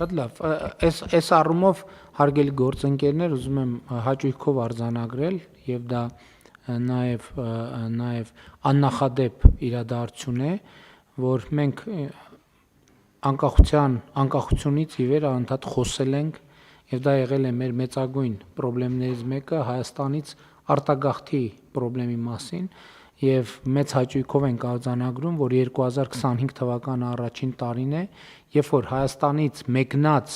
Շատ լավ, այս առումով հարգելի գործընկերներ, ուզում եմ հաճույքով արձանագրել եւ դա նաեւ աննախադեպ իրադարձություն է, որ մենք անկախությունից ի վեր անդադ խոսել ենք եւ դա եղել է մեր մեծագույն խնդիրներից մեկը Հայաստանից արտագաղթի խնդրի մասին եւ մեծ հաճույքով ենք արձանագրում, որ 2025 թվականը առաջին տարին է, երբ որ Հայաստանից մեկնած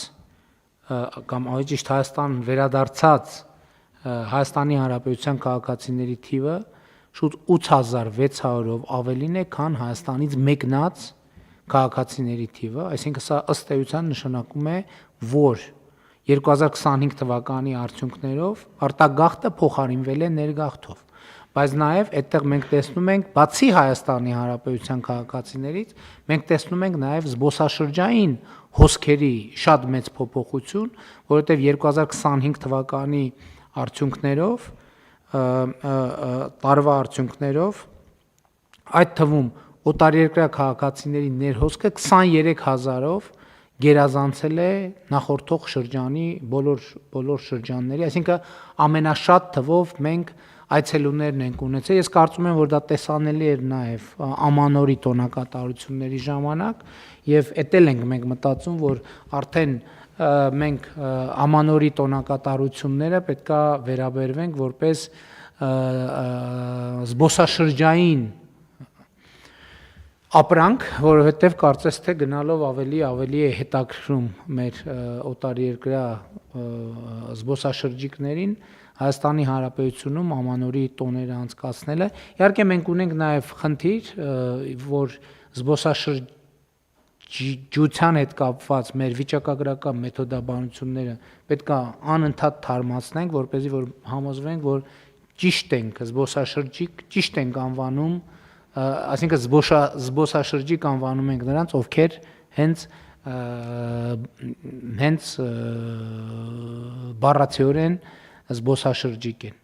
կամ ավելի ճիշտ Հայաստան վերադարձած Հայաստանի Հանրապետության քաղաքացիների թիվը շուտ 8600-ով ավելին է, քան Հայաստանից մեկնած քաղաքացիների թիվը, այսինքն սա ըստ էության նշանակում է, որ 2025 թվականի արդյունքներով արտագաղթը փոխարինվել է ներգաղթով, բայց նաև այդտեղ մենք տեսնում ենք, բացի Հայաստանի Հանրապետության քաղաքացիներից, մենք տեսնում ենք նաև զբոսաշրջային հոսքերի շատ մեծ փոփոխություն, որովհետև 2025 թվականի արդյունքներով, տարվա արդյունքներով, այդ թվում օտարերկրյա քաղաքացիների ներհոսքը 23000-ով գերազանցել է նախորդող շրջանի բոլոր շրջանների, այսինքն ամենաշատ թվով մենք այցելուներն ենք ունեցել, ես կարծում եմ, որ դա տեսանելի էր նաև ամանորի տոնակատարությունների ժամանակ եւ էդ էլ ենք մենք մտածում, որ արդեն մենք ամանորի տոնակատարությունները պետքա վերաբերվենք որպես զբոսաշրջային ապրանք, որովհետև կարծես թե գնալով ավելի է հետաքրքրում մեր օտարերկրյա զբոսաշրջիկներին Հայաստանի Հանրապետությունում ամանորի տոները անցկացնելը։ Իհարկե մենք ունենք նաև խնդիր, որ զբոսաշրջության հետ կապված մեր վիճակագրական մեթոդաբանությունները պետքա անընդհատ թարմացնենք, որպեսզի որ համոզվենք, որ ճիշտ ենք զբոսաշրջիկ, ճիշտ ենք անվանում, այսինքն զբոսաշրջիկ անվանում ենք նրանց, ովքեր հենց բառացիորեն զբոսաշրջիկ են։